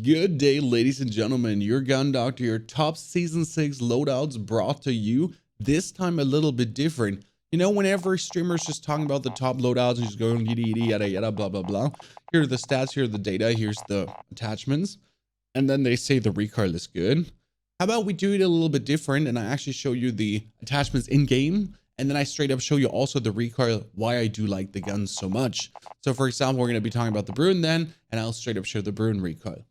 Good day, ladies and gentlemen. Your gun doctor, your top season 6 loadouts brought to you. This time a little bit different. You know, whenever streamers just talking about the top loadouts and just going yada yada blah blah blah. Here are the stats, here are the data, here's the attachments, and then they say the recoil is good. How about we do it a little bit different and I actually show you the attachments in game, and then I straight up show you also the recoil, why I do like the gun so much. So for example, we're going to be talking about the Bruen then, and I'll straight up show the Bruen recoil.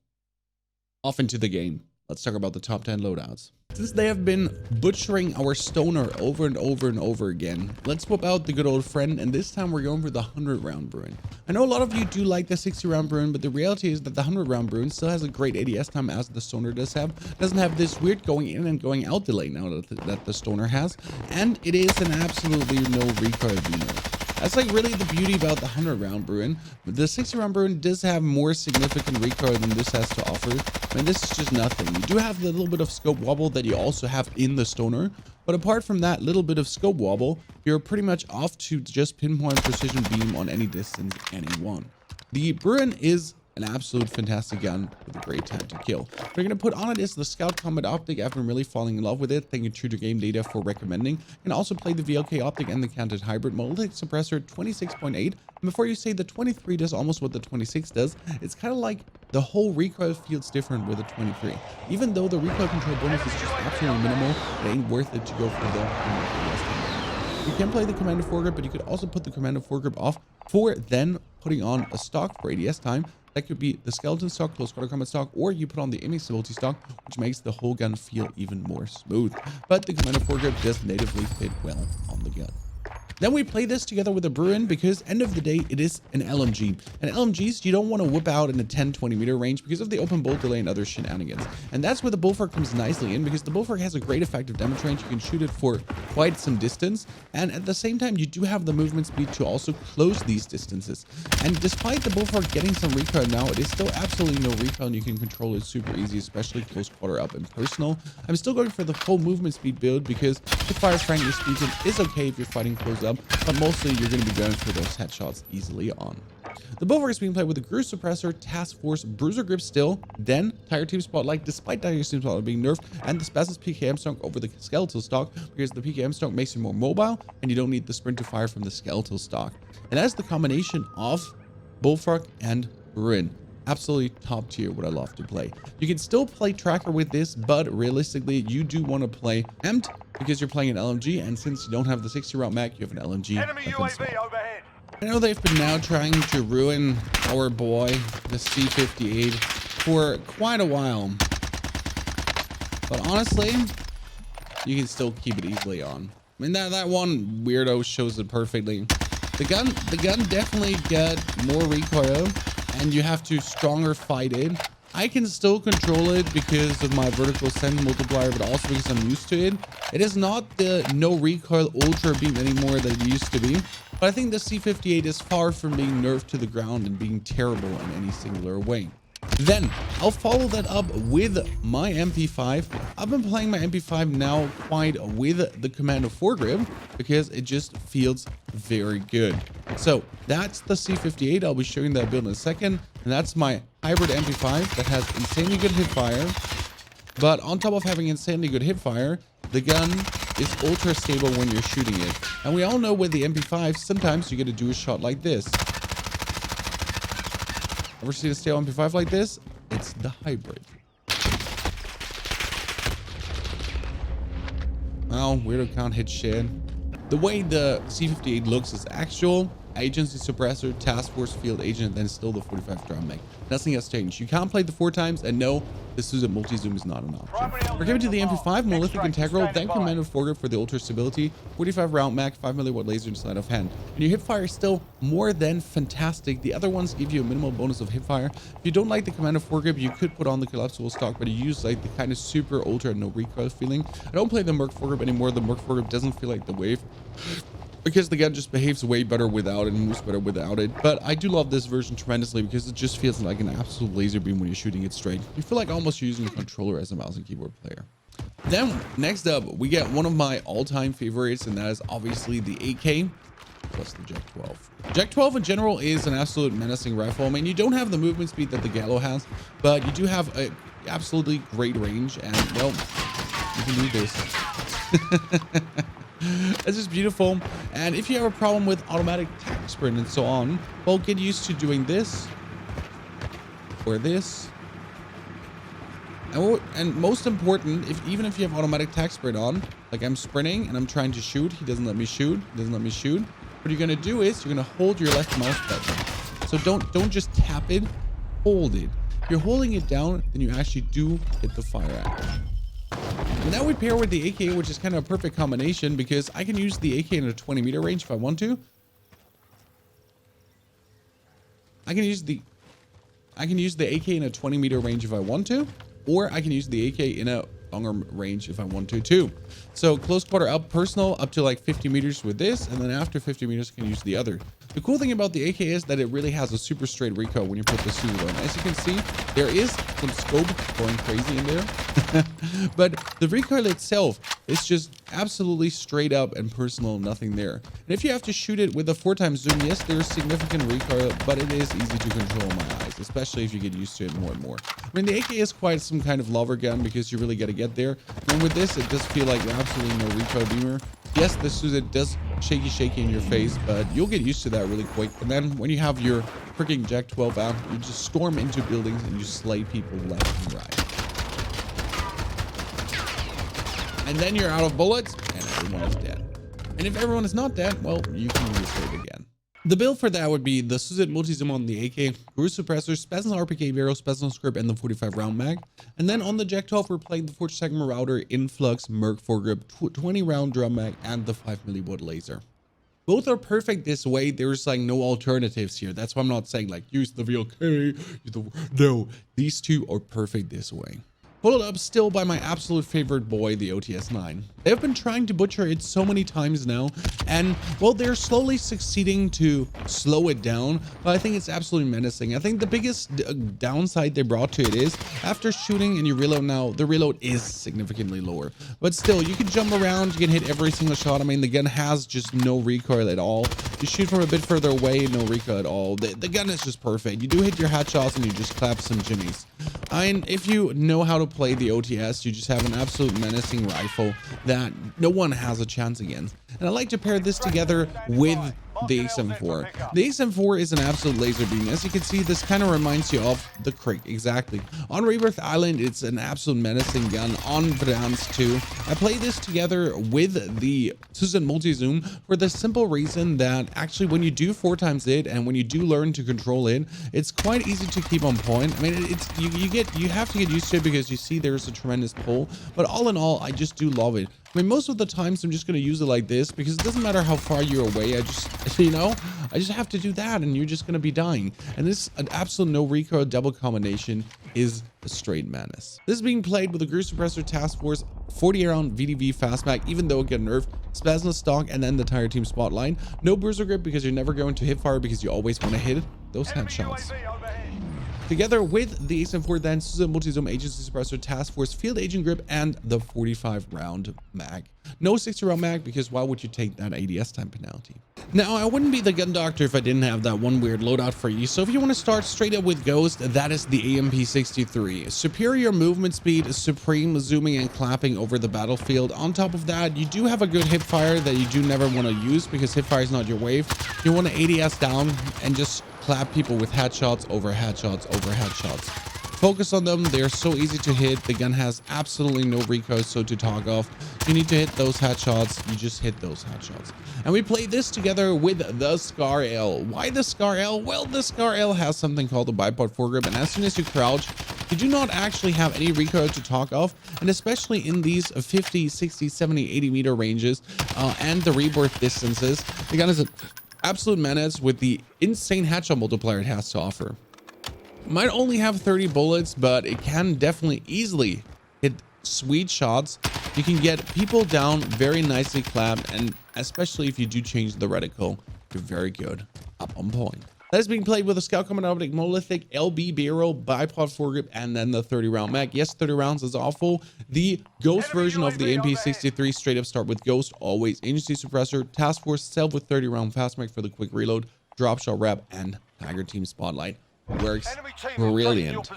Off into the game. Let's talk about the top 10 loadouts. Since they have been butchering our stoner over and over and over again, let's swap out the good old friend, and this time we're going for the 100 round Bruen. I know a lot of you do like the 60 round Bruen, but the reality is that the 100 round Bruen still has a great ADS time as the stoner does have. Doesn't have this weird going in and going out delay now that the stoner has, and it is an absolutely no recoil beamer. That's like really the beauty about the 100 round Bruen. The 60 round Bruen does have more significant recoil than this has to offer. I mean, this is just nothing. You do have the little bit of scope wobble that you also have in the stoner, but apart from that little bit of scope wobble, you're pretty much off to just pinpoint precision beam on any distance, anyone. The Bruen is an absolute fantastic gun with a great time to kill. What we're going to put on it is the Scout Combat Optic. I've been really falling in love with it. Thank you True to Game Data for recommending. You can also play the VLK Optic and the Canted Hybrid Multi Suppressor 26.8. And before you say the 23 does almost what the 26 does, it's kind of like the whole recoil feels different with the 23. Even though the recoil control bonus is just absolutely minimal, it ain't worth it to go for the You can play the command foregrip, but you could also put the command foregrip off for then putting on a stock for ADS time. That could be the skeleton stock, close quarter combat stock, or you put on the aiming stability stock, which makes the whole gun feel even more smooth. But the command foregrip does natively fit well on the gun. Then we play this together with a Bruen because end of the day, it is an LMG. And LMGs, you don't want to whip out in a 10-20 meter range because of the open bolt delay and other shenanigans. And that's where the Bullfrog comes nicely in, because the Bullfrog has a great effective damage range. You can shoot it for quite some distance. And at the same time, you do have the movement speed to also close these distances. And despite the Bullfrog getting some recoil now, it is still absolutely no recoil and you can control it super easy, especially close quarter up and personal. I'm still going for the full movement speed build because hipfire, frankly speaking, is okay if you're fighting close up, but mostly you're going to be going for those headshots easily on. The Bullfrog is being played with the Grew Suppressor, Task Force, Bruiser Grip still, then Tire Team Spotlight, despite Tire Team Spotlight being nerfed, and the Spassus PKM stock over the skeletal stock, because the PKM stock makes you more mobile, and you don't need the sprint to fire from the skeletal stock. And that's the combination of Bullfrog and Bruen. Absolutely top tier, what I love to play. You can still play tracker with this, but realistically you do want to play amped because you're playing an LMG, and since you don't have the 60 round mag, you have an LMG. Enemy UAV overhead. I know they've been now trying to ruin our boy, the C58, for quite a while, but honestly, you can still keep it easily on. I mean, that one weirdo shows it perfectly. The gun definitely get more recoil, and you have to stronger fight it. I can still control it because of my vertical send multiplier, but also because I'm used to it. It is not the no recoil ultra beam anymore that it used to be, but I think the C58 is far from being nerfed to the ground and being terrible in any singular way. Then I'll follow that up with my MP5. I've been playing my MP5 now quite with the command of foregrip because it just feels very good. So that's the C58. I'll be showing that build in a second, and that's my hybrid MP5 that has insanely good hipfire. But on top of having insanely good hipfire, the gun is ultra stable when you're shooting it. And we all know with the MP5, sometimes you get to do a shot like this. Ever seen a stale MP5 like this? It's the hybrid. Oh, weirdo can't hit shit. The way the C58 looks is actual agency suppressor, task force field agent, then still the 45 drum mag. Nothing has changed. You can't play the 4 times, and no, the Susan multi-zoom is not an option. We're giving to the MP5 monolithic integral, then command of foregrip for the ultra stability, 45 round mag, 5 milliwatt laser and sleight of hand. And your hipfire is still more than fantastic. The other ones give you a minimal bonus of hipfire. If you don't like the command of foregrip, you could put on the collapsible stock, but you use like the kind of super ultra no recoil feeling. I don't play the Merc foregrip anymore. The Merc foregrip doesn't feel like the wave, because the gun just behaves way better without it and moves better without it. But I do love this version tremendously because it just feels like an absolute laser beam when you're shooting it straight. You feel like almost you're using a controller as a mouse and keyboard player. Then next up, we get one of my all-time favorites, and that is obviously the AK. plus the Jak 12. Jak 12 in general is an absolute menacing rifle. I mean, you don't have the movement speed that the Gallo has, but you do have a absolutely great range, and well, you can do this. It's just beautiful. And if you have a problem with automatic tac sprint and so on, well, get used to doing this or this. And most important, even if you have automatic tac sprint on, like I'm sprinting and I'm trying to shoot, he doesn't let me shoot, what you're gonna do is you're gonna hold your left mouse button. So don't just tap it, hold it. If you're holding it down, then you actually do hit the fire action. And that we pair with the AK, which is kind of a perfect combination because I can use the AK in a 20-meter range if I want to. I can use the AK in a 20-meter range if I want to, or I can use the AK in a longer range if I want to too. So close quarter up personal up to like 50 meters with this, and then after 50 meters I can use the other. The cool thing about the AK is that it really has a super straight recoil when you put the suit on. As you can see, there is some scope going crazy in there, but the recoil itself is just absolutely straight up and personal, nothing there. And if you have to shoot it with a 4x zoom, yes, there's significant recoil, but it is easy to control in my eyes, especially if you get used to it more and more. I mean, the AK is quite some kind of lover gun because you really got to get there. And with this, it does feel like absolutely no recoil beamer. Yes, the Suicide does shaky in your face, but you'll get used to that really quick. And then when you have your freaking Jak 12 out, you just storm into buildings and you slay people left and right. And then you're out of bullets and everyone is dead. And if everyone is not dead, well, you can restart again. The build for that would be the Suicide multi-zoom on the AK, Cruise Suppressor, Spasm RPK barrel, Spasm Script, and the 45 round mag. And then on the Jak 12, we're playing the 4th Marauder, Influx, Merc foregrip, 20 round drum mag, and the 5 milliwatt laser. Both are perfect this way. There's like no alternatives here. That's why I'm not saying like use the VLK. No, these two are perfect this way. Followed up still by my absolute favorite boy, the OTS-9. They've been trying to butcher it so many times now, and well, they're slowly succeeding to slow it down, but I think it's absolutely menacing. I think the biggest downside they brought to it is after shooting and you reload now, the reload is significantly lower, but still you can jump around, you can hit every single shot. I mean, the gun has just no recoil at all. You shoot from a bit further away, no recoil at all. The gun is just perfect. You do hit your headshots and you just clap some jimmies. And if you know how to play the OTS, you just have an absolute menacing rifle that no one has a chance against. And I like to pair this together with the XM4. The XM4 is an absolute laser beam. As you can see, this kind of reminds you of the Crick, exactly. On Rebirth Island, it's an absolute menacing gun. On Verdansk too. I play this together with the Suicide multi-zoom for the simple reason that actually when you do 4x it and when you do learn to control it, it's quite easy to keep on point. I mean, it's you have to get used to it because you see there's a tremendous pull, but all in all, I just do love it. I mean, most of the times I'm just going to use it like this because it doesn't matter how far you're away. I just have to do that and you're just going to be dying. And this an absolute no recoil double combination is a straight menace. This is being played with a Cruise Suppressor Task Force 40 round VDV fastback, even though it got nerfed, Spasm stock, and then the tire team spotlight. No bruiser grip because you're never going to hip fire because you always want to hit those headshots. Together with the XM4, then Suicide multi-zoom agency suppressor, task force, field agent grip, and the 45 round mag. No 60 round mag because why would you take that ADS time penalty? Now, I wouldn't be the gun doctor if I didn't have that one weird loadout for you. So if you want to start straight up with Ghost, that is the Amp63. Superior movement speed, supreme zooming and clapping over the battlefield. On top of that, you do have a good hip fire that you do never want to use because hip fire is not your wave. You want to ADS down and just clap people with headshots over headshots over headshots. Focus on them. They're so easy to hit. The gun has absolutely no recoil, so to talk of. You need to hit those headshots. You just hit those headshots. And we play this together with the Scar L. Why the Scar L? Well, the Scar L has something called the bipod foregrip, and as soon as you crouch, you do not actually have any recoil to talk of, and especially in these 50, 60, 70, 80 meter ranges and the rebirth distances, the gun is an absolute menace with the insane headshot multiplier it has to offer. It might only have 30 bullets, but it can definitely easily hit sweet shots. You can get people down very nicely clapped, and especially if you do change the reticle, you're very good up on point. That is being played with a Scout Combat Optic Monolithic, LB barrel, bipod foregrip, and then the 30 round mag. Yes, 30 rounds is awful. The Ghost version of the MP63 straight up start with Ghost, always agency suppressor, task force, self with 30 round fast mag for the quick reload, drop shot wrap, and Tiger Team Spotlight. Works brilliant.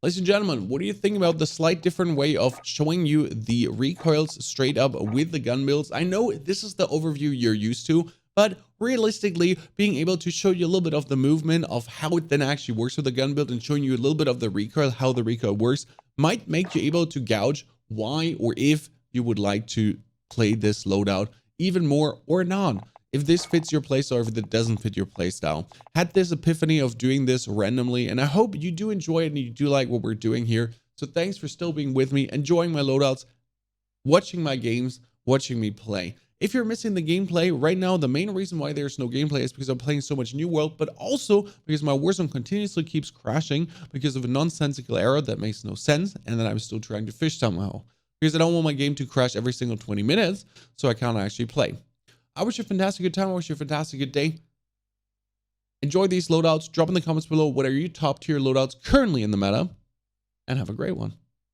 Ladies and gentlemen, what do you think about the slight different way of showing you the recoils straight up with the gun builds? I know this is the overview you're used to, but realistically, being able to show you a little bit of the movement of how it then actually works with the gun build and showing you a little bit of the recoil, how the recoil works, might make you able to gauge why or if you would like to play this loadout even more or not. If this fits your playstyle or if it doesn't fit your playstyle. Had this epiphany of doing this randomly, and I hope you do enjoy it and you do like what we're doing here. So thanks for still being with me, enjoying my loadouts, watching my games, watching me play. If you're missing the gameplay right now, the main reason why there's no gameplay is because I'm playing so much New World, but also because my Warzone continuously keeps crashing because of a nonsensical error that makes no sense, and then I'm still trying to fish somehow. Because I don't want my game to crash every single 20 minutes, so I can't actually play. I wish you a fantastic good time. I wish you a fantastic good day. Enjoy these loadouts. Drop in the comments below what are your top tier loadouts currently in the meta, and have a great one.